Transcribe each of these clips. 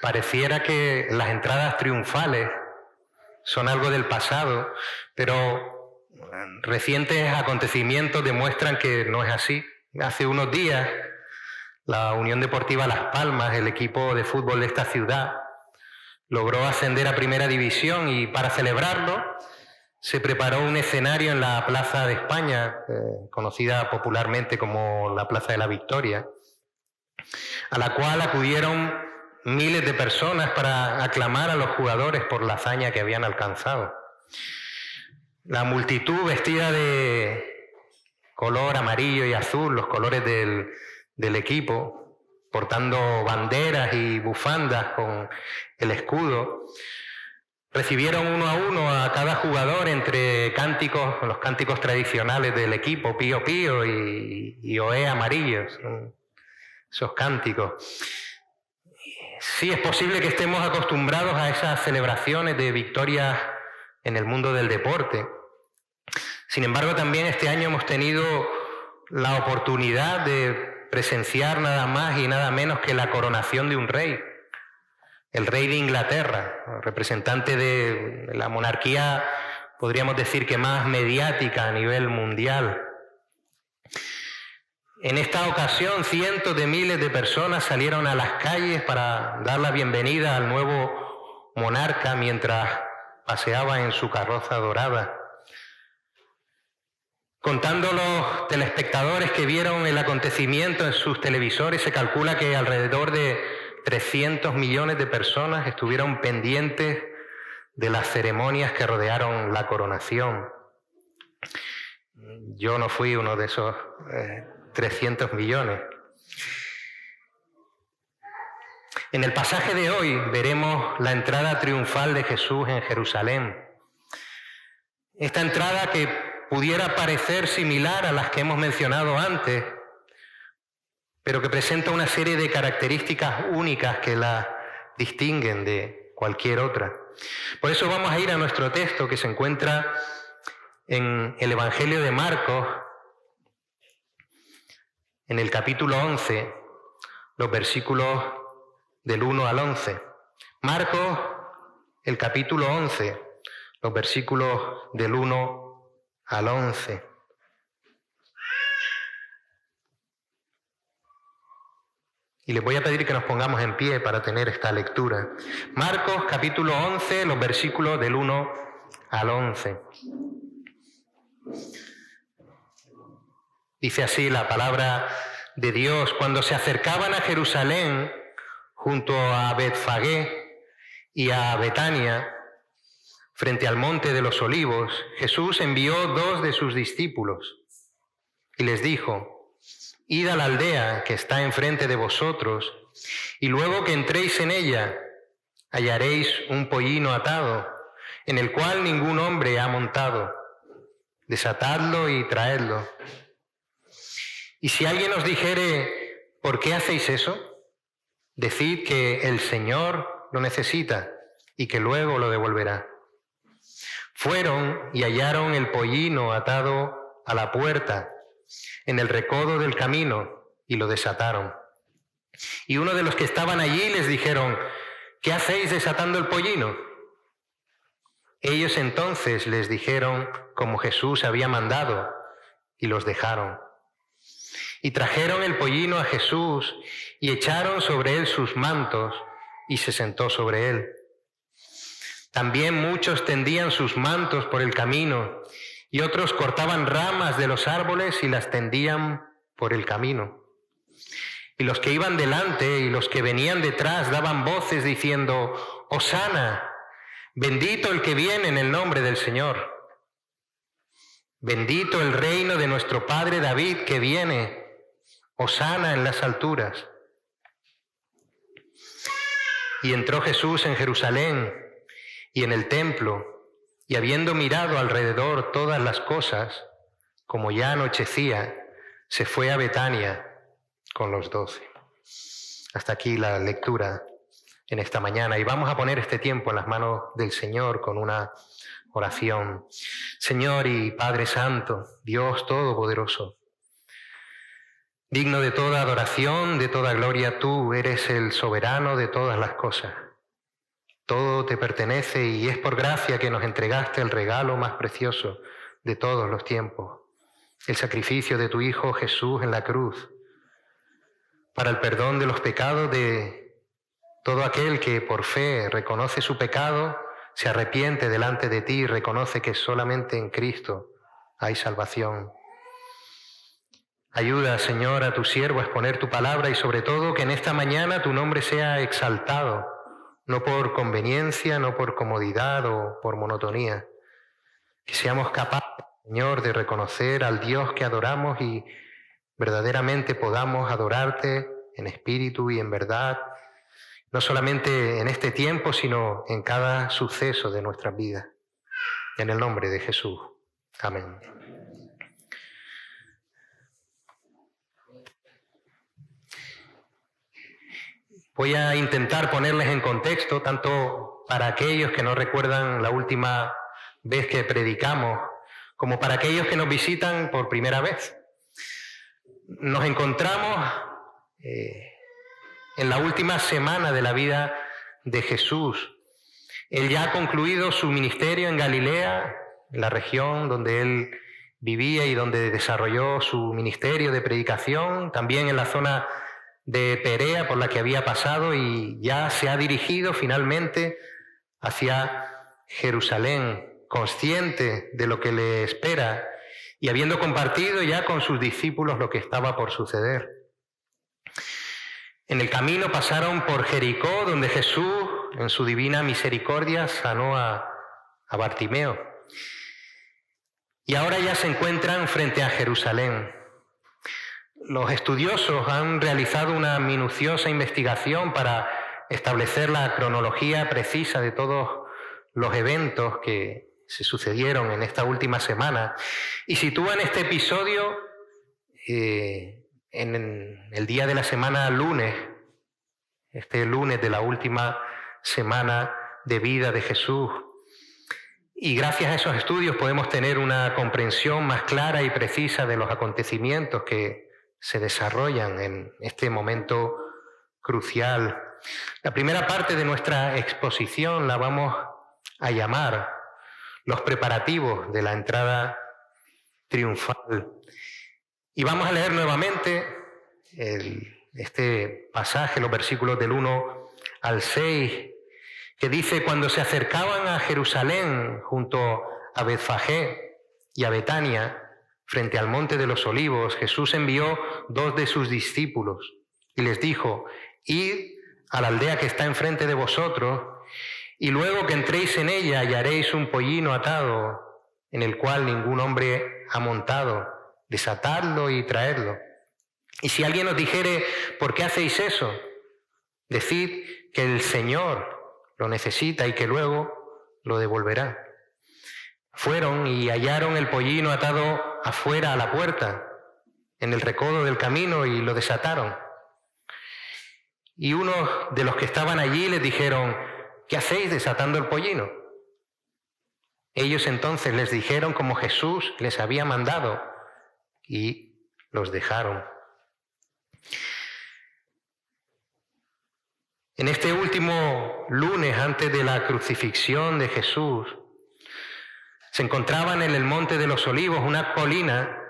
Pareciera que las entradas triunfales son algo del pasado, pero recientes acontecimientos demuestran que no es así. Hace unos días, la Unión Deportiva Las Palmas, el equipo de fútbol de esta ciudad, logró ascender a Primera División y para celebrarlo se preparó un escenario en la Plaza de España, conocida popularmente como la Plaza de la Victoria, a la cual acudieron miles de personas para aclamar a los jugadores por la hazaña que habían alcanzado. La multitud vestida de color amarillo y azul, los colores del equipo, portando banderas y bufandas con el escudo, recibieron uno a uno a cada jugador entre cánticos, los cánticos tradicionales del equipo, Pío Pío y Oé Amarillos, esos cánticos. Sí, es posible que estemos acostumbrados a esas celebraciones de victorias en el mundo del deporte. Sin embargo, también este año hemos tenido la oportunidad de presenciar nada más y nada menos que la coronación de un rey, el rey de Inglaterra, representante de la monarquía, podríamos decir que más mediática a nivel mundial. En esta ocasión, cientos de miles de personas salieron a las calles para dar la bienvenida al nuevo monarca mientras paseaba en su carroza dorada. Contando los telespectadores que vieron el acontecimiento en sus televisores, se calcula que alrededor de 300 millones de personas estuvieron pendientes de las ceremonias que rodearon la coronación. Yo no fui uno de esos 300 millones. En el pasaje de hoy veremos la entrada triunfal de Jesús en Jerusalén. Esta entrada que pudiera parecer similar a las que hemos mencionado antes, pero que presenta una serie de características únicas que la distinguen de cualquier otra. Por eso vamos a ir a nuestro texto que se encuentra en el Evangelio de Marcos, en el capítulo 11, los versículos del 1 al 11. Marcos, el capítulo 11, los versículos del 1 al 11. Y les voy a pedir que nos pongamos en pie para tener esta lectura. Marcos, capítulo 11, los versículos del 1 al 11. Dice así la palabra de Dios: cuando se acercaban a Jerusalén, junto a Betfagé y a Betania, frente al monte de los Olivos, Jesús envió 2 de sus discípulos y les dijo: id a la aldea que está enfrente de vosotros, y luego que entréis en ella, hallaréis un pollino atado, en el cual ningún hombre ha montado. Desatadlo y traedlo. Y si alguien os dijere: ¿por qué hacéis eso?, decid que el Señor lo necesita y que luego lo devolverá. Fueron y hallaron el pollino atado a la puerta, en el recodo del camino, y lo desataron. Y uno de los que estaban allí les dijeron: ¿qué hacéis desatando el pollino? Ellos entonces les dijeron como Jesús había mandado, y los dejaron. Y trajeron el pollino a Jesús, y echaron sobre él sus mantos, y se sentó sobre él. También muchos tendían sus mantos por el camino, y otros cortaban ramas de los árboles y las tendían por el camino. Y los que iban delante y los que venían detrás daban voces diciendo: Hosana, bendito el que viene en el nombre del Señor. Bendito el reino de nuestro padre David que viene. Hosana en las alturas. Y entró Jesús en Jerusalén y en el templo, y habiendo mirado alrededor todas las cosas, como ya anochecía, se fue a Betania con los 12. Hasta aquí la lectura en esta mañana, y vamos a poner este tiempo en las manos del Señor con una oración. Señor y Padre Santo, Dios Todopoderoso, Digno de toda adoración, de toda gloria, tú eres el soberano de todas las cosas. Todo te pertenece y es por gracia que nos entregaste el regalo más precioso de todos los tiempos, el sacrificio de tu Hijo Jesús en la cruz, para el perdón de los pecados de todo aquel que por fe reconoce su pecado, se arrepiente delante de ti y reconoce que solamente en Cristo hay salvación. Ayuda, Señor, a tu siervo a exponer tu palabra y sobre todo que en esta mañana tu nombre sea exaltado, no por conveniencia, no por comodidad o por monotonía. Que seamos capaces, Señor, de reconocer al Dios que adoramos y verdaderamente podamos adorarte en espíritu y en verdad, no solamente en este tiempo, sino en cada suceso de nuestras vidas. En el nombre de Jesús. Amén. Voy a intentar ponerles en contexto, tanto para aquellos que no recuerdan la última vez que predicamos, como para aquellos que nos visitan por primera vez. Nos encontramos en la última semana de la vida de Jesús. Él ya ha concluido su ministerio en Galilea, en la región donde él vivía y donde desarrolló su ministerio de predicación, también en la zona de Perea por la que había pasado, y ya se ha dirigido finalmente hacia Jerusalén, consciente de lo que le espera y habiendo compartido ya con sus discípulos lo que estaba por suceder. En el camino pasaron por Jericó, donde Jesús, en su divina misericordia, sanó a Bartimeo. Y ahora ya se encuentran frente a Jerusalén. Los estudiosos han realizado una minuciosa investigación para establecer la cronología precisa de todos los eventos que se sucedieron en esta última semana y sitúan este episodio en el día de la semana lunes, este lunes de la última semana de vida de Jesús. Y gracias a esos estudios podemos tener una comprensión más clara y precisa de los acontecimientos que se desarrollan en este momento crucial. La primera parte de nuestra exposición la vamos a llamar los preparativos de la entrada triunfal. Y vamos a leer nuevamente este pasaje, los versículos del 1 al 6, que dice: cuando se acercaban a Jerusalén junto a Betfagé y a Betania, frente al monte de los olivos, Jesús envió 2 de sus discípulos y les dijo: id a la aldea que está enfrente de vosotros, y luego que entréis en ella hallaréis un pollino atado, en el cual ningún hombre ha montado. Desatadlo y traedlo. Y si alguien os dijere: ¿por qué hacéis eso?, decid que el Señor lo necesita y que luego lo devolverá. Fueron y hallaron el pollino atado afuera a la puerta, en el recodo del camino, y lo desataron. Y unos de los que estaban allí les dijeron: ¿qué hacéis desatando el pollino? Ellos entonces les dijeron como Jesús les había mandado, y los dejaron. En este último lunes antes de la crucifixión de Jesús, se encontraban en el Monte de los Olivos, una colina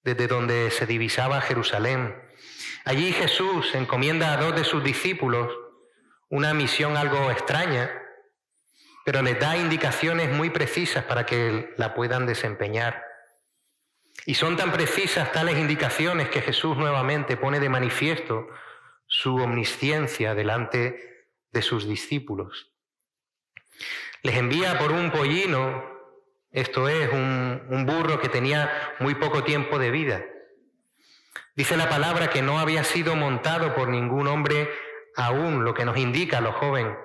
desde donde se divisaba Jerusalén. Allí Jesús encomienda a 2 de sus discípulos una misión algo extraña, pero les da indicaciones muy precisas para que la puedan desempeñar. Y son tan precisas tales indicaciones que Jesús nuevamente pone de manifiesto su omnisciencia delante de sus discípulos. Les envía por un pollino, esto es, un burro que tenía muy poco tiempo de vida. Dice la palabra que no había sido montado por ningún hombre aún, lo que nos indica lo joven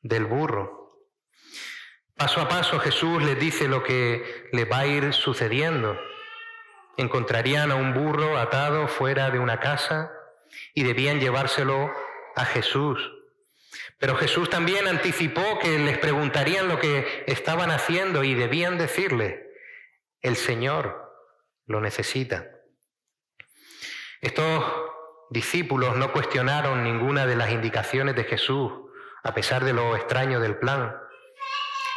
del burro. Paso a paso Jesús les dice lo que les va a ir sucediendo. Encontrarían a un burro atado fuera de una casa y debían llevárselo a Jesús. Pero Jesús también anticipó que les preguntarían lo que estaban haciendo y debían decirle: el Señor lo necesita. Estos discípulos no cuestionaron ninguna de las indicaciones de Jesús, a pesar de lo extraño del plan.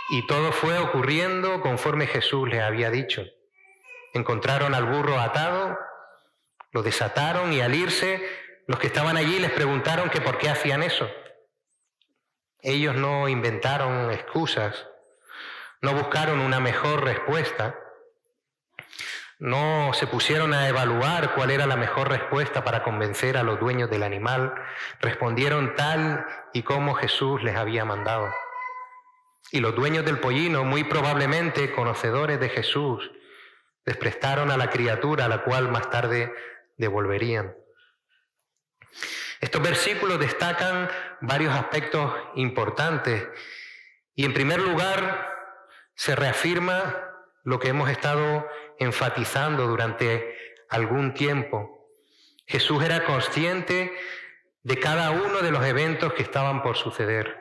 Y todo fue ocurriendo conforme Jesús les había dicho. Encontraron al burro atado, lo desataron y al irse, los que estaban allí les preguntaron que por qué hacían eso. Ellos no inventaron excusas, no buscaron una mejor respuesta, no se pusieron a evaluar cuál era la mejor respuesta para convencer a los dueños del animal. Respondieron tal y como Jesús les había mandado. Y los dueños del pollino, muy probablemente conocedores de Jesús, les prestaron a la criatura, a la cual más tarde devolverían. Estos versículos destacan varios aspectos importantes y en primer lugar se reafirma lo que hemos estado enfatizando durante algún tiempo. Jesús era consciente de cada uno de los eventos que estaban por suceder.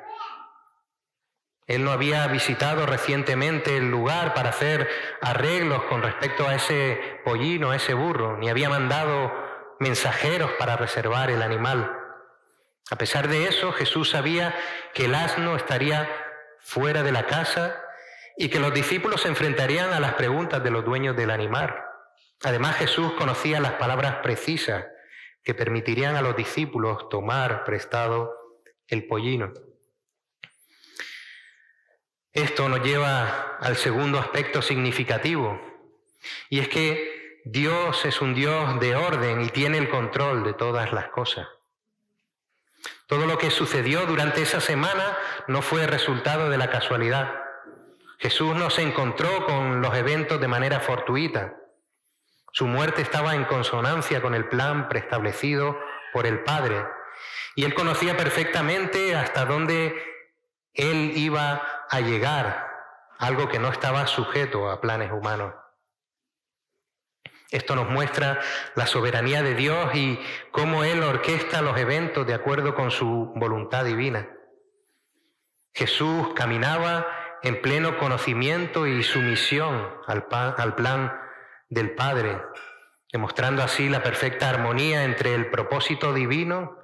Él no había visitado recientemente el lugar para hacer arreglos con respecto a ese pollino, a ese burro, ni había mandado mensajeros para reservar el animal. A pesar de eso, Jesús sabía que el asno estaría fuera de la casa y que los discípulos se enfrentarían a las preguntas de los dueños del animal. Además, Jesús conocía las palabras precisas que permitirían a los discípulos tomar prestado el pollino. Esto nos lleva al segundo aspecto significativo, y es que Dios es un Dios de orden y tiene el control de todas las cosas. Todo lo que sucedió durante esa semana no fue resultado de la casualidad. Jesús no se encontró con los eventos de manera fortuita. Su muerte estaba en consonancia con el plan preestablecido por el Padre, y Él conocía perfectamente hasta dónde Él iba a llegar, algo que no estaba sujeto a planes humanos. Esto nos muestra la soberanía de Dios y cómo Él orquesta los eventos de acuerdo con su voluntad divina. Jesús caminaba en pleno conocimiento y sumisión al plan del Padre, demostrando así la perfecta armonía entre el propósito divino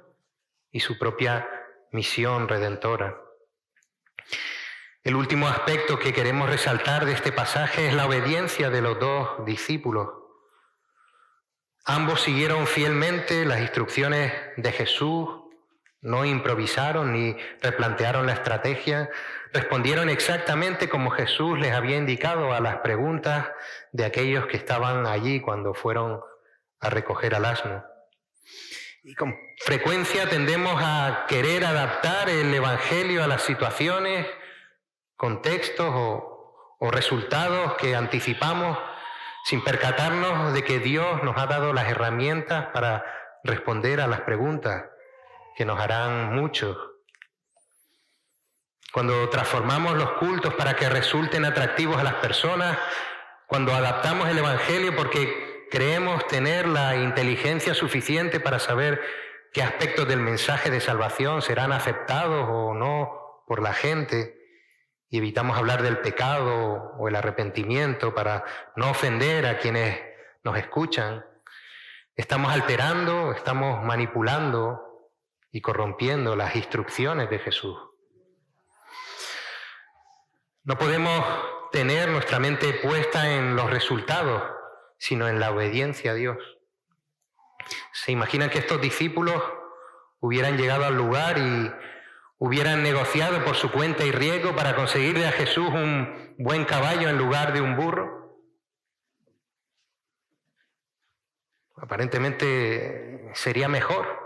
y su propia misión redentora. El último aspecto que queremos resaltar de este pasaje es la obediencia de los dos discípulos. Ambos siguieron fielmente las instrucciones de Jesús, no improvisaron ni replantearon la estrategia, respondieron exactamente como Jesús les había indicado a las preguntas de aquellos que estaban allí cuando fueron a recoger al asno. Y con frecuencia tendemos a querer adaptar el Evangelio a las situaciones, contextos o resultados que anticipamos sin percatarnos de que Dios nos ha dado las herramientas para responder a las preguntas que nos harán muchos. Cuando transformamos los cultos para que resulten atractivos a las personas, cuando adaptamos el Evangelio porque creemos tener la inteligencia suficiente para saber qué aspectos del mensaje de salvación serán aceptados o no por la gente, y evitamos hablar del pecado o el arrepentimiento para no ofender a quienes nos escuchan, estamos alterando, estamos manipulando y corrompiendo las instrucciones de Jesús. No podemos tener nuestra mente puesta en los resultados, sino en la obediencia a Dios. ¿Se imaginan que estos discípulos hubieran llegado al lugar y hubieran negociado por su cuenta y riesgo para conseguirle a Jesús un buen caballo en lugar de un burro? Aparentemente sería mejor.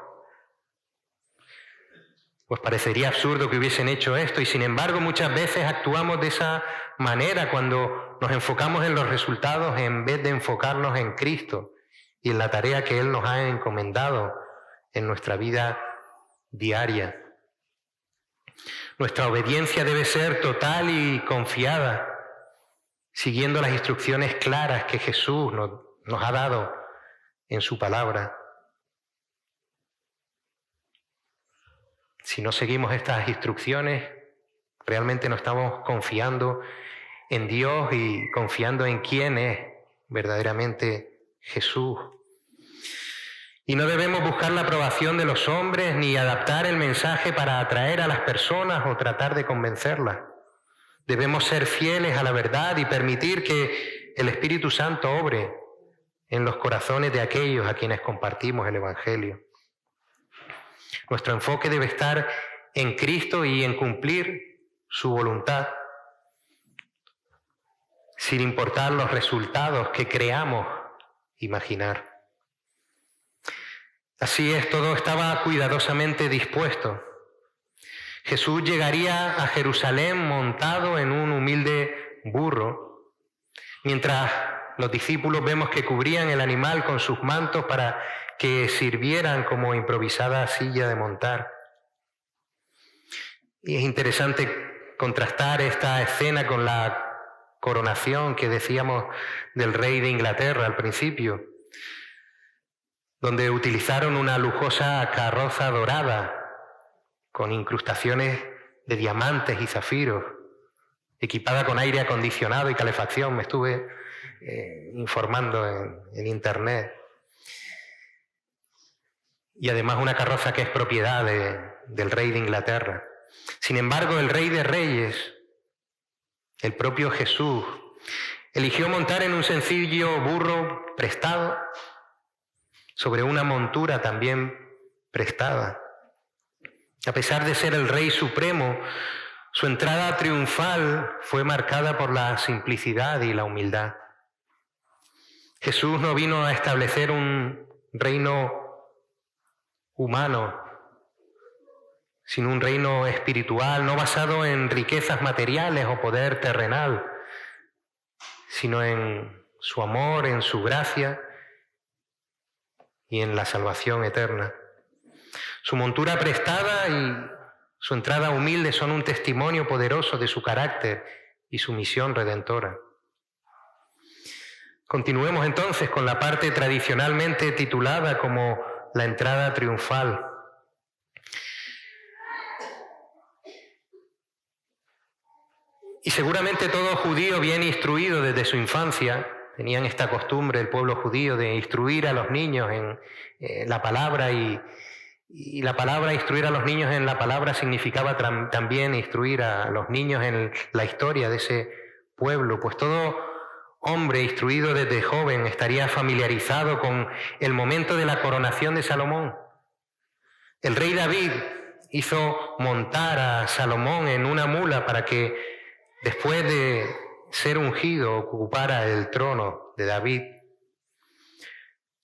Pues parecería absurdo que hubiesen hecho esto, y sin embargo muchas veces actuamos de esa manera cuando nos enfocamos en los resultados en vez de enfocarnos en Cristo y en la tarea que Él nos ha encomendado en nuestra vida diaria. Nuestra obediencia debe ser total y confiada, siguiendo las instrucciones claras que Jesús nos ha dado en su palabra. Si no seguimos estas instrucciones, realmente no estamos confiando en Dios y confiando en quién es verdaderamente Jesús. Y no debemos buscar la aprobación de los hombres ni adaptar el mensaje para atraer a las personas o tratar de convencerlas. Debemos ser fieles a la verdad y permitir que el Espíritu Santo obre en los corazones de aquellos a quienes compartimos el Evangelio. Nuestro enfoque debe estar en Cristo y en cumplir su voluntad, sin importar los resultados que creamos imaginar. Así es, todo estaba cuidadosamente dispuesto. Jesús llegaría a Jerusalén montado en un humilde burro, mientras los discípulos vemos que cubrían el animal con sus mantos para que sirvieran como improvisada silla de montar. Y es interesante contrastar esta escena con la coronación que decíamos del rey de Inglaterra al principio, donde utilizaron una lujosa carroza dorada con incrustaciones de diamantes y zafiros, equipada con aire acondicionado y calefacción. Me estuve informando en internet. Y además una carroza que es propiedad del rey de Inglaterra. Sin embargo, el Rey de Reyes, el propio Jesús, eligió montar en un sencillo burro prestado, sobre una montura también prestada. A pesar de ser el Rey Supremo, su entrada triunfal fue marcada por la simplicidad y la humildad. Jesús no vino a establecer un reino humano, sino un reino espiritual, no basado en riquezas materiales o poder terrenal, sino en su amor, en su gracia y en la salvación eterna. Su montura prestada y su entrada humilde son un testimonio poderoso de su carácter y su misión redentora. Continuemos entonces con la parte tradicionalmente titulada como la entrada triunfal. Y seguramente todo judío bien instruido desde su infancia, tenían esta costumbre, el pueblo judío, de instruir a los niños en la palabra y la palabra, instruir a los niños en la palabra, significaba también instruir a los niños en la historia de ese pueblo. Pues todo hombre instruido desde joven estaría familiarizado con el momento de la coronación de Salomón. El rey David hizo montar a Salomón en una mula para que después de ser ungido ocupara el trono de David.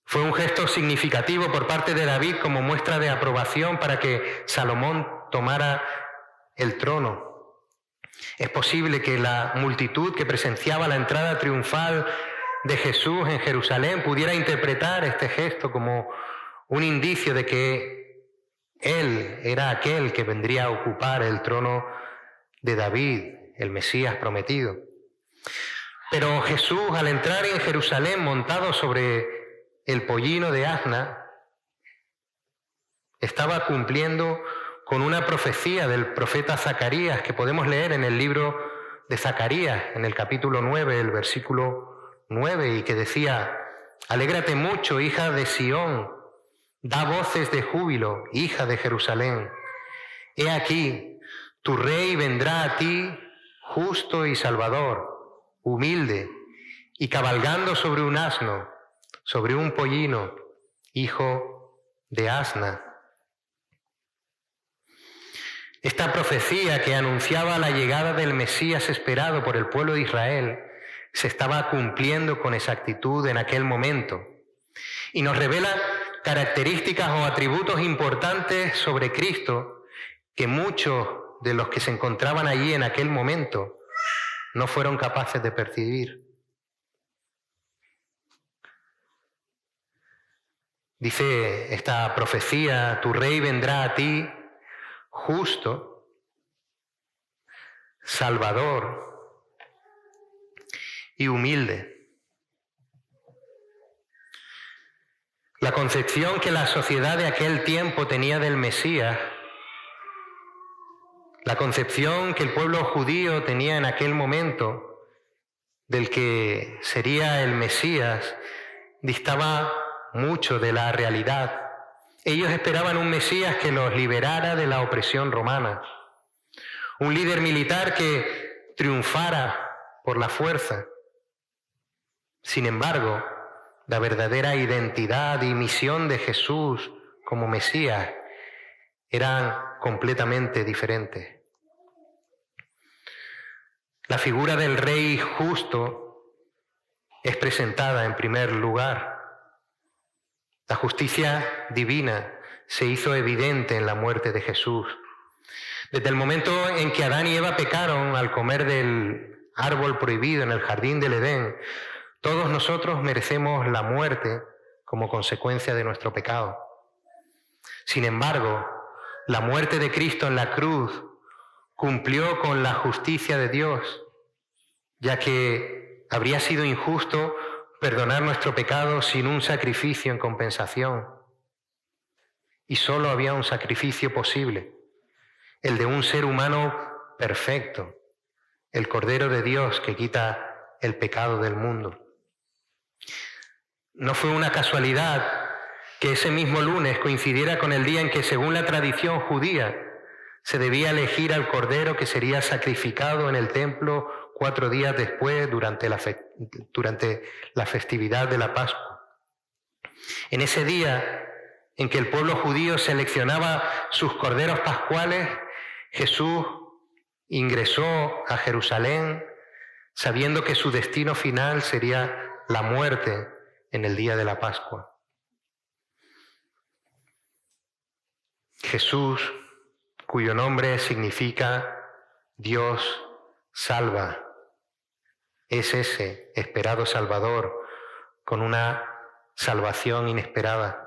Fue un gesto significativo por parte de David como muestra de aprobación para que Salomón tomara el trono. Es posible que la multitud que presenciaba la entrada triunfal de Jesús en Jerusalén pudiera interpretar este gesto como un indicio de que él era aquel que vendría a ocupar el trono de David, el Mesías prometido. Pero Jesús, al entrar en Jerusalén montado sobre el pollino de asna, estaba cumpliendo con una profecía del profeta Zacarías que podemos leer en el libro de Zacarías, en el capítulo 9, el versículo 9, y que decía: «Alégrate mucho, hija de Sión, da voces de júbilo, hija de Jerusalén. He aquí, tu rey vendrá a ti, justo y salvador, humilde, y cabalgando sobre un asno, sobre un pollino, hijo de asna». Esta profecía que anunciaba la llegada del Mesías esperado por el pueblo de Israel se estaba cumpliendo con exactitud en aquel momento y nos revela características o atributos importantes sobre Cristo que muchos de los que se encontraban allí en aquel momento no fueron capaces de percibir. Dice esta profecía: tu rey vendrá a ti justo, salvador y humilde. La concepción que la sociedad de aquel tiempo tenía del Mesías, la concepción que el pueblo judío tenía en aquel momento del que sería el Mesías, distaba mucho de la realidad. Ellos esperaban un Mesías que los liberara de la opresión romana, un líder militar que triunfara por la fuerza. Sin embargo, la verdadera identidad y misión de Jesús como Mesías eran completamente diferentes. La figura del rey justo es presentada en primer lugar. La justicia divina se hizo evidente en la muerte de Jesús. Desde el momento en que Adán y Eva pecaron al comer del árbol prohibido en el jardín del Edén, todos nosotros merecemos la muerte como consecuencia de nuestro pecado. Sin embargo, la muerte de Cristo en la cruz cumplió con la justicia de Dios, ya que habría sido injusto perdonar nuestro pecado sin un sacrificio en compensación. Y solo había un sacrificio posible, el de un ser humano perfecto, el Cordero de Dios que quita el pecado del mundo. No fue una casualidad que ese mismo lunes coincidiera con el día en que, según la tradición judía, se debía elegir al Cordero que sería sacrificado en el templo 4 días después, durante la festividad de la Pascua. En ese día en que el pueblo judío seleccionaba sus corderos pascuales, Jesús ingresó a Jerusalén sabiendo que su destino final sería la muerte en el día de la Pascua. Jesús, cuyo nombre significa Dios salva, es ese esperado Salvador con una salvación inesperada.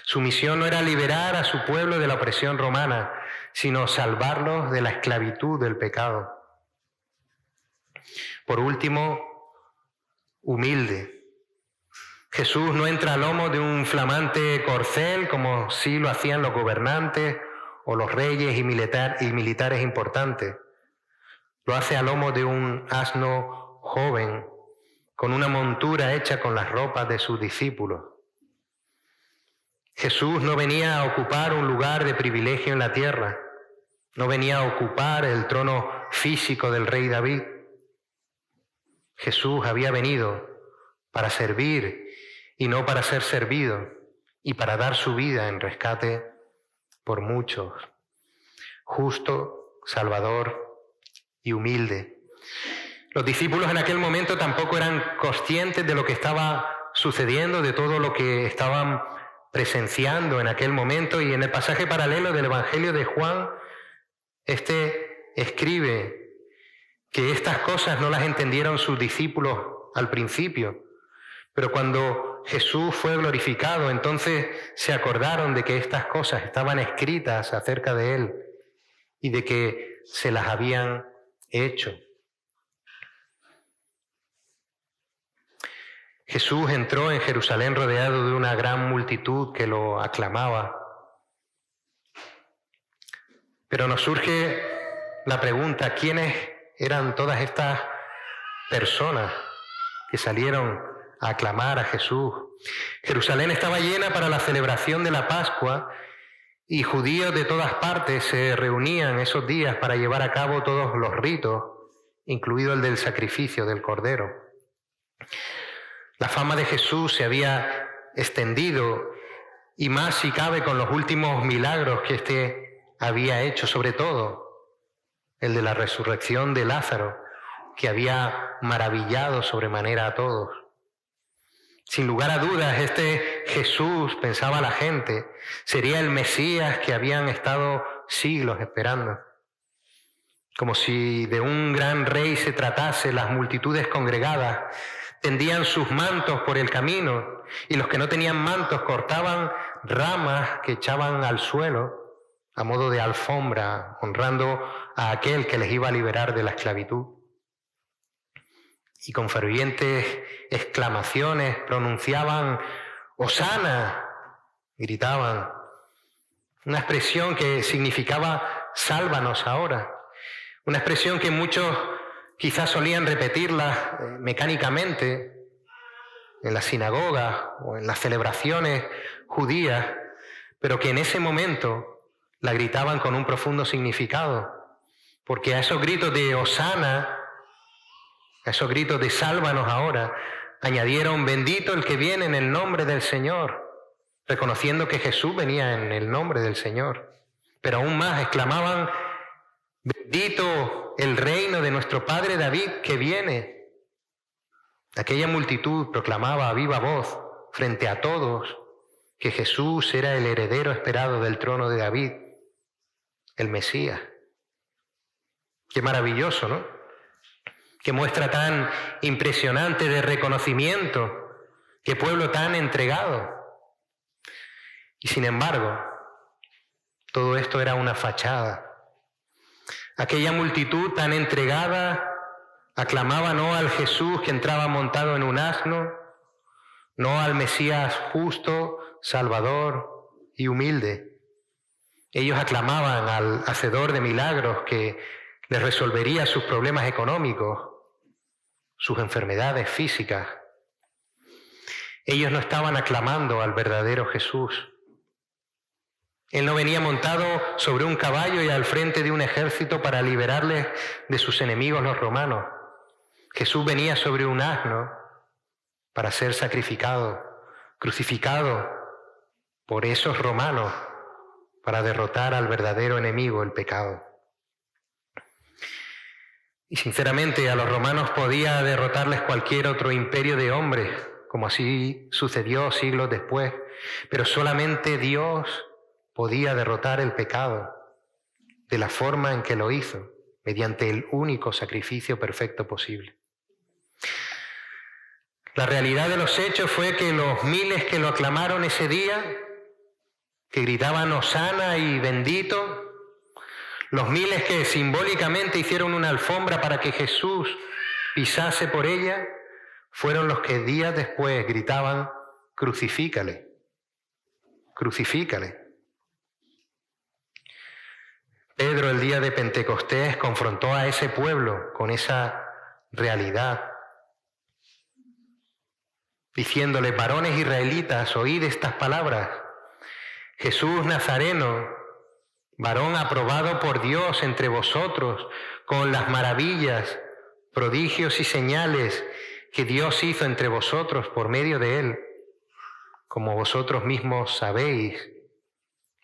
Su misión no era liberar a su pueblo de la opresión romana, sino salvarlos de la esclavitud del pecado. Por último, humilde. Jesús no entra al lomo de un flamante corcel como sí lo hacían los gobernantes o los reyes y militares importantes. Lo hace al lomo de un asno joven, con una montura hecha con las ropas de sus discípulos. Jesús no venía a ocupar un lugar de privilegio en la tierra, no venía a ocupar el trono físico del rey David. Jesús había venido para servir y no para ser servido, y para dar su vida en rescate por muchos. Justo, salvador y humilde. Los discípulos en aquel momento tampoco eran conscientes de lo que estaba sucediendo, de todo lo que estaban presenciando en aquel momento, y en el pasaje paralelo del Evangelio de Juan, escribe que estas cosas no las entendieron sus discípulos al principio, pero cuando Jesús fue glorificado, entonces se acordaron de que estas cosas estaban escritas acerca de Él y de que se las habían hecho. Jesús entró en Jerusalén rodeado de una gran multitud que lo aclamaba. Pero nos surge la pregunta, ¿quiénes eran todas estas personas que salieron a aclamar a Jesús? Jerusalén estaba llena para la celebración de la Pascua y judíos de todas partes se reunían esos días para llevar a cabo todos los ritos, incluido el del sacrificio del Cordero. La fama de Jesús se había extendido, y más si cabe con los últimos milagros que había hecho, sobre todo el de la resurrección de Lázaro, que había maravillado sobremanera a todos. Sin lugar a dudas, Jesús, pensaba la gente, sería el Mesías que habían estado siglos esperando. Como si de un gran rey se tratase, las multitudes congregadas tendían sus mantos por el camino, y los que no tenían mantos cortaban ramas que echaban al suelo a modo de alfombra, honrando a aquel que les iba a liberar de la esclavitud. Y con fervientes exclamaciones pronunciaban «Hosana», gritaban, una expresión que significaba «sálvanos ahora», una expresión que muchos quizás solían repetirla mecánicamente, en las sinagogas o en las celebraciones judías, pero que en ese momento la gritaban con un profundo significado, porque a esos gritos de Hosana, a esos gritos de sálvanos ahora, añadieron bendito el que viene en el nombre del Señor, reconociendo que Jesús venía en el nombre del Señor. Pero aún más exclamaban, bendito el reino de nuestro padre David que viene. Aquella multitud proclamaba a viva voz frente a todos que Jesús era el heredero esperado del trono de David, el Mesías. Qué maravilloso, ¿no? Qué muestra tan impresionante de reconocimiento, qué pueblo tan entregado. Y sin embargo, todo esto era una fachada. Aquella multitud tan entregada aclamaba no al Jesús que entraba montado en un asno, no al Mesías justo, salvador y humilde. Ellos aclamaban al hacedor de milagros que les resolvería sus problemas económicos, sus enfermedades físicas. Ellos no estaban aclamando al verdadero Jesús. Él no venía montado sobre un caballo y al frente de un ejército para liberarles de sus enemigos los romanos. Jesús venía sobre un asno para ser sacrificado, crucificado por esos romanos para derrotar al verdadero enemigo, el pecado. Y sinceramente a los romanos podía derrotarles cualquier otro imperio de hombres, como así sucedió siglos después, pero solamente Dios podía derrotar el pecado de la forma en que lo hizo, mediante el único sacrificio perfecto posible. La realidad de los hechos fue que los miles que lo aclamaron ese día, que gritaban Hosana y bendito, los miles que simbólicamente hicieron una alfombra para que Jesús pisase por ella, fueron los que días después gritaban, crucifícale, crucifícale. Pedro el día de Pentecostés confrontó a ese pueblo con esa realidad, diciéndole, varones israelitas, oíd estas palabras. Jesús Nazareno, varón aprobado por Dios entre vosotros, con las maravillas, prodigios y señales que Dios hizo entre vosotros por medio de él, como vosotros mismos sabéis.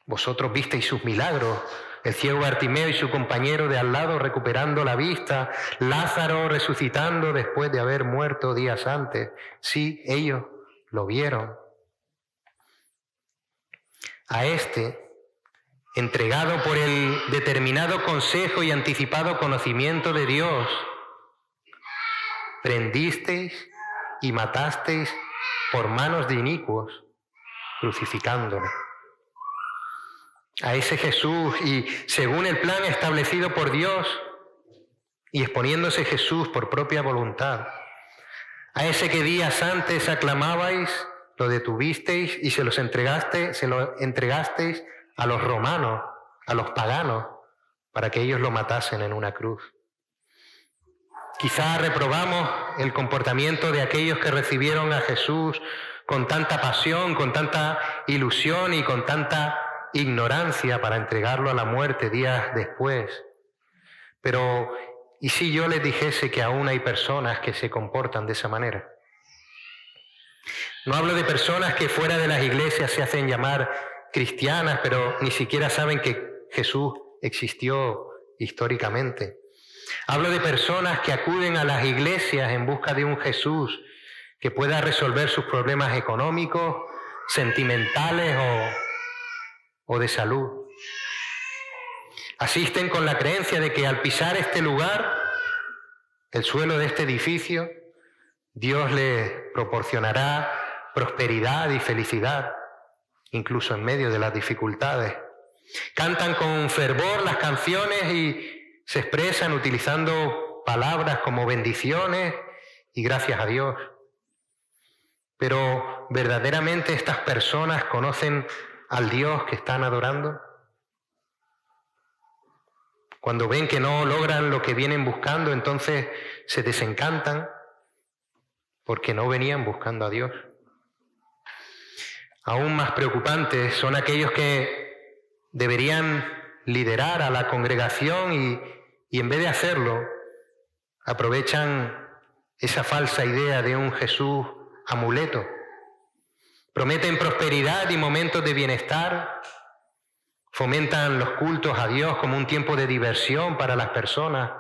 Vosotros visteis sus milagros, el ciego Bartimeo y su compañero de al lado recuperando la vista, Lázaro resucitando después de haber muerto días antes. Sí, ellos lo vieron. A este, entregado por el determinado consejo y anticipado conocimiento de Dios, prendisteis y matasteis por manos de inicuos, crucificándole. A ese Jesús, y según el plan establecido por Dios, y exponiéndose Jesús por propia voluntad, a ese que días antes aclamabais, lo detuvisteis y se lo entregasteis a los romanos, a los paganos, para que ellos lo matasen en una cruz. Quizá reprobamos el comportamiento de aquellos que recibieron a Jesús con tanta pasión, con tanta ilusión y con tanta ignorancia para entregarlo a la muerte días después. Pero, ¿y si yo les dijese que aún hay personas que se comportan de esa manera? No hablo de personas que fuera de las iglesias se hacen llamar cristianas, pero ni siquiera saben que Jesús existió históricamente. Hablo de personas que acuden a las iglesias en busca de un Jesús que pueda resolver sus problemas económicos, sentimentales o de salud. Asisten con la creencia de que al pisar este lugar, el suelo de este edificio, Dios les proporcionará prosperidad y felicidad, incluso en medio de las dificultades. Cantan con fervor las canciones y se expresan utilizando palabras como bendiciones y gracias a Dios. Pero ¿verdaderamente estas personas conocen al Dios que están adorando? Cuando ven que no logran lo que vienen buscando, entonces se desencantan, porque no venían buscando a Dios. Aún más preocupantes son aquellos que deberían liderar a la congregación y en vez de hacerlo, aprovechan esa falsa idea de un Jesús amuleto. Prometen prosperidad y momentos de bienestar, fomentan los cultos a Dios como un tiempo de diversión para las personas,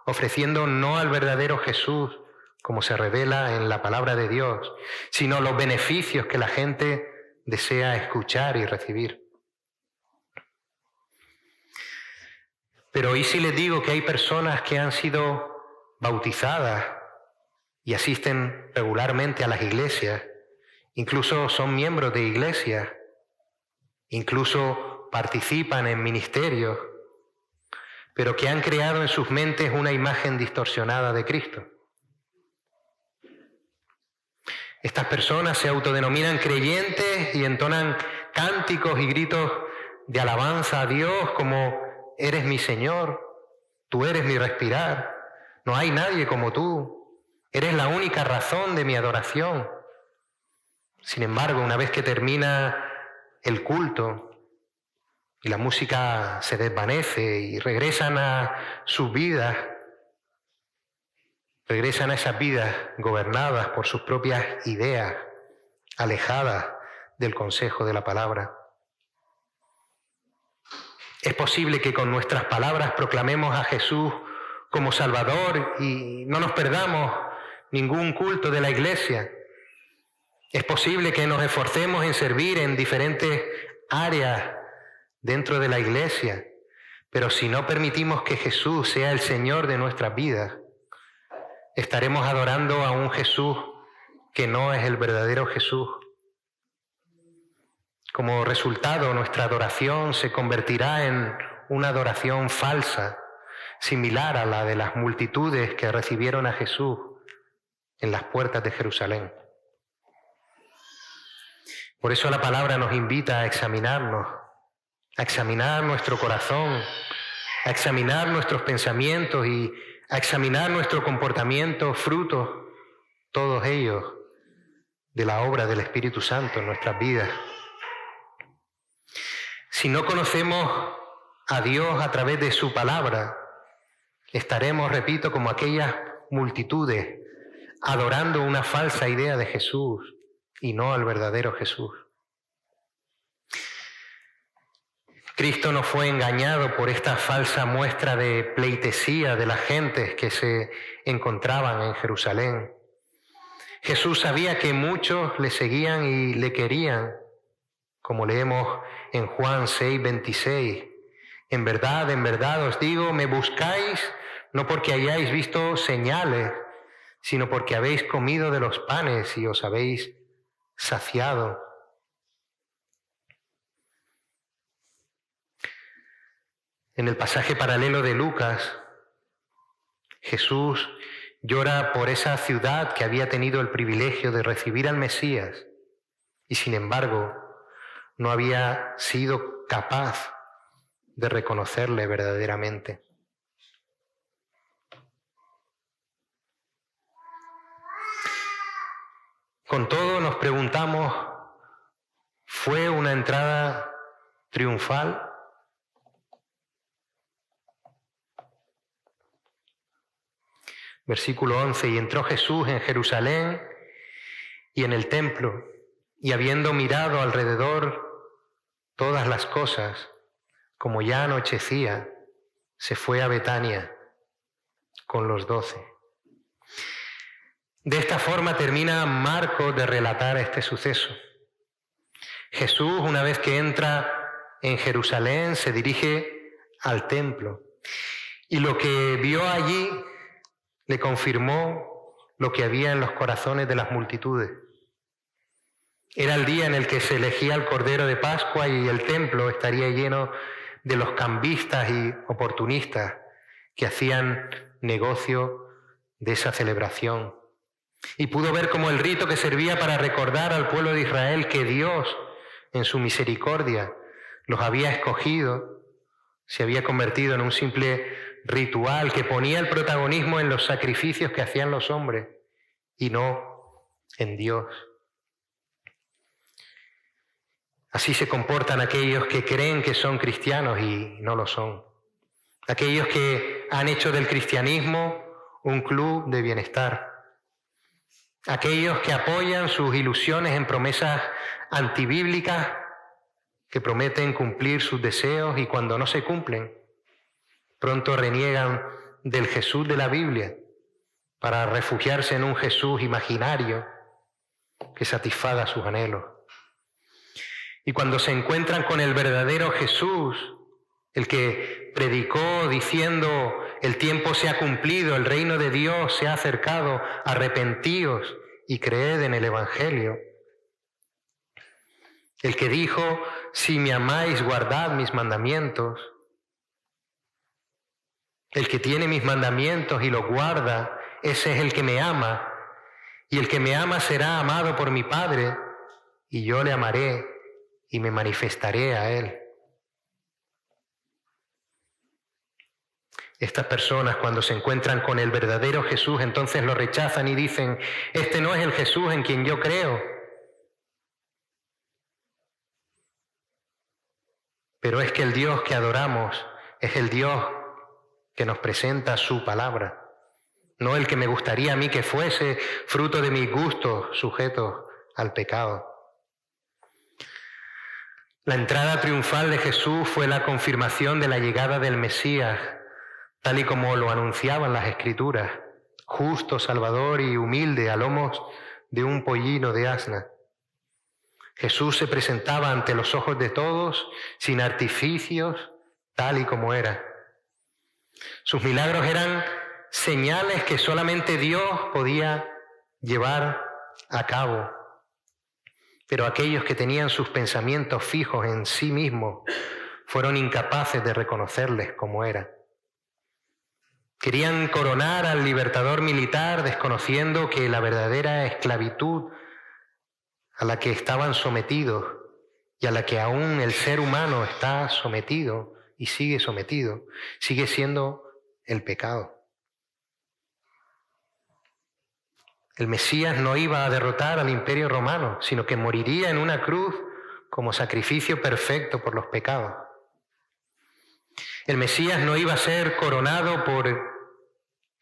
ofreciendo no al verdadero Jesús, como se revela en la palabra de Dios, sino los beneficios que la gente desea escuchar y recibir. Pero ¿y si les digo que hay personas que han sido bautizadas y asisten regularmente a las iglesias, incluso son miembros de iglesias, incluso participan en ministerios, pero que han creado en sus mentes una imagen distorsionada de Cristo? Estas personas se autodenominan creyentes y entonan cánticos y gritos de alabanza a Dios como: eres mi Señor, tú eres mi respirar, no hay nadie como tú, eres la única razón de mi adoración. Sin embargo, una vez que termina el culto y la música se desvanece y regresan a sus vidas, regresan a esas vidas gobernadas por sus propias ideas, alejadas del consejo de la palabra. Es posible que con nuestras palabras proclamemos a Jesús como Salvador y no nos perdamos ningún culto de la iglesia. Es posible que nos esforcemos en servir en diferentes áreas dentro de la iglesia, pero si no permitimos que Jesús sea el Señor de nuestras vidas, estaremos adorando a un Jesús que no es el verdadero Jesús. Como resultado, nuestra adoración se convertirá en una adoración falsa, similar a la de las multitudes que recibieron a Jesús en las puertas de Jerusalén. Por eso la palabra nos invita a examinarnos, a examinar nuestro corazón, a examinar nuestros pensamientos y a examinar nuestro comportamiento, frutos, todos ellos, de la obra del Espíritu Santo en nuestras vidas. Si no conocemos a Dios a través de su palabra, estaremos, repito, como aquellas multitudes, adorando una falsa idea de Jesús y no al verdadero Jesús. Cristo no fue engañado por esta falsa muestra de pleitesía de las gentes que se encontraban en Jerusalén. Jesús sabía que muchos le seguían y le querían, como leemos en Juan 6:26. En verdad os digo, me buscáis no porque hayáis visto señales, sino porque habéis comido de los panes y os habéis saciado. En el pasaje paralelo de Lucas, Jesús llora por esa ciudad que había tenido el privilegio de recibir al Mesías y sin embargo no había sido capaz de reconocerle verdaderamente. Con todo nos preguntamos, ¿fue una entrada triunfal? Versículo 11, y entró Jesús en Jerusalén y en el templo, y habiendo mirado alrededor todas las cosas, como ya anochecía, se fue a Betania con los 12. De esta forma termina Marcos de relatar este suceso. Jesús, una vez que entra en Jerusalén, se dirige al templo, y lo que vio allí le confirmó lo que había en los corazones de las multitudes. Era el día en el que se elegía el Cordero de Pascua y el templo estaría lleno de los cambistas y oportunistas que hacían negocio de esa celebración. Y pudo ver cómo el rito que servía para recordar al pueblo de Israel que Dios, en su misericordia, los había escogido, se había convertido en un simple ritual que ponía el protagonismo en los sacrificios que hacían los hombres y no en Dios. Así se comportan aquellos que creen que son cristianos y no lo son. Aquellos que han hecho del cristianismo un club de bienestar. Aquellos que apoyan sus ilusiones en promesas antibíblicas que prometen cumplir sus deseos y cuando no se cumplen, pronto reniegan del Jesús de la Biblia para refugiarse en un Jesús imaginario que satisfaga sus anhelos. Y cuando se encuentran con el verdadero Jesús, el que predicó diciendo: el tiempo se ha cumplido, el reino de Dios se ha acercado, arrepentíos y creed en el Evangelio. El que dijo: si me amáis, guardad mis mandamientos. El que tiene mis mandamientos y los guarda, ese es el que me ama. Y el que me ama será amado por mi Padre, y yo le amaré y me manifestaré a él. Estas personas, cuando se encuentran con el verdadero Jesús, entonces lo rechazan y dicen: este no es el Jesús en quien yo creo. Pero es que el Dios que adoramos es el Dios que nos presenta su palabra, no el que me gustaría a mí que fuese, fruto de mis gustos sujetos al pecado. La entrada triunfal de Jesús fue la confirmación de la llegada del Mesías, tal y como lo anunciaban las Escrituras, justo, salvador y humilde a lomos de un pollino de asna. Jesús se presentaba ante los ojos de todos, sin artificios, tal y como era. Sus milagros eran señales que solamente Dios podía llevar a cabo. Pero aquellos que tenían sus pensamientos fijos en sí mismos fueron incapaces de reconocerles como era. Querían coronar al libertador militar desconociendo que la verdadera esclavitud a la que estaban sometidos y a la que aún el ser humano está sometido y sigue sometido, sigue siendo el pecado. El Mesías no iba a derrotar al Imperio Romano, sino que moriría en una cruz como sacrificio perfecto por los pecados. El Mesías no iba a ser coronado por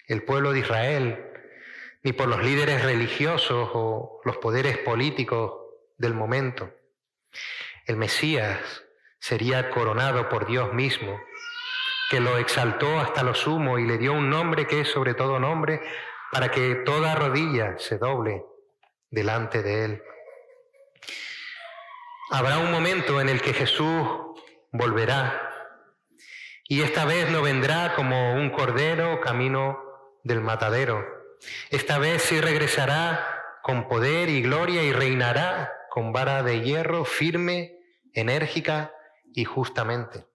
el pueblo de Israel, ni por los líderes religiosos o los poderes políticos del momento. El Mesías sería coronado por Dios mismo, que lo exaltó hasta lo sumo y le dio un nombre que es sobre todo nombre, para que toda rodilla se doble delante de él. Habrá un momento en el que Jesús volverá, y esta vez no vendrá como un cordero camino del matadero. Esta vez sí regresará con poder y gloria y reinará con vara de hierro, firme, enérgica y justamente.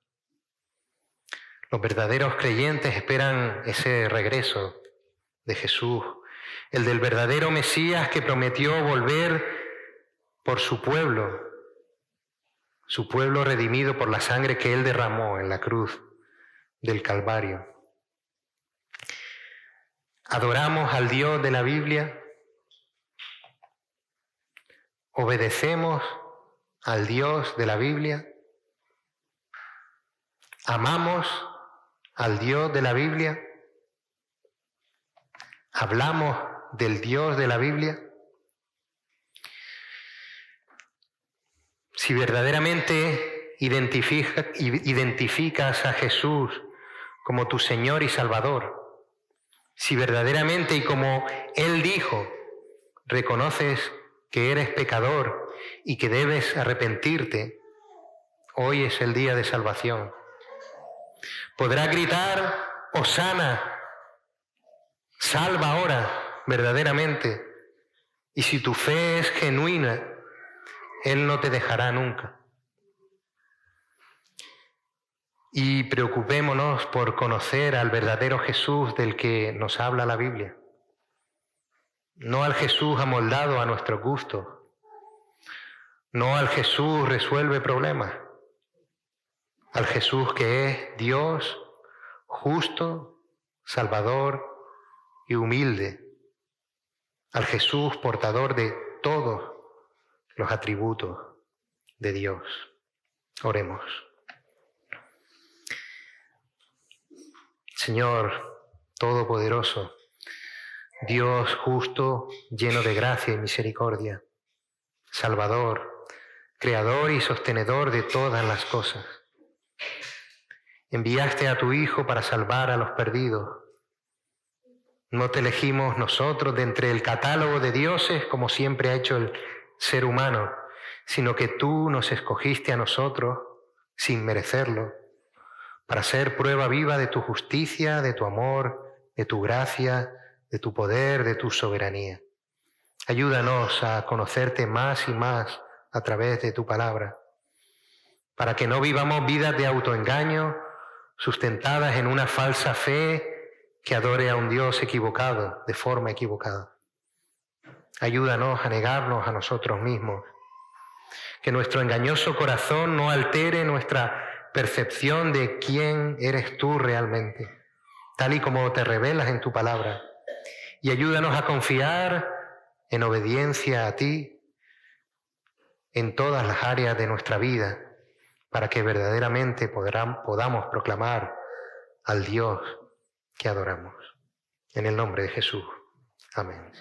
Los verdaderos creyentes esperan ese regreso de Jesús, el del verdadero Mesías que prometió volver por su pueblo redimido por la sangre que él derramó en la cruz del Calvario. ¿Adoramos al Dios de la Biblia? ¿Obedecemos al Dios de la Biblia? ¿Amamos al Dios de la Biblia? ¿Hablamos del Dios de la Biblia? Si verdaderamente identificas a Jesús como tu Señor y Salvador, si verdaderamente y como Él dijo, reconoces que eres pecador y que debes arrepentirte, hoy es el día de salvación. Podrás gritar: Hosana, salva ahora verdaderamente. Y si tu fe es genuina, Él no te dejará nunca. Y preocupémonos por conocer al verdadero Jesús del que nos habla la Biblia. No al Jesús amoldado a nuestro gusto. No al Jesús resuelve problemas. Al Jesús que es Dios, justo, salvador y humilde. al Jesús portador de todos los atributos de Dios. Oremos. Señor Todopoderoso, Dios justo, lleno de gracia y misericordia, Salvador, Creador y sostenedor de todas las cosas, enviaste a tu Hijo para salvar a los perdidos. No te elegimos nosotros de entre el catálogo de dioses como siempre ha hecho el ser humano, sino que tú nos escogiste a nosotros sin merecerlo, para ser prueba viva de tu justicia, de tu amor, de tu gracia, de tu poder, de tu soberanía. Ayúdanos a conocerte más y más a través de tu palabra, para que no vivamos vidas de autoengaño, sustentadas en una falsa fe que adore a un Dios equivocado, de forma equivocada. Ayúdanos a negarnos a nosotros mismos, que nuestro engañoso corazón no altere nuestra percepción de quién eres tú realmente, tal y como te revelas en tu palabra. Y ayúdanos a confiar en obediencia a ti en todas las áreas de nuestra vida, para que verdaderamente podamos proclamar al Dios que adoramos. En el nombre de Jesús. Amén.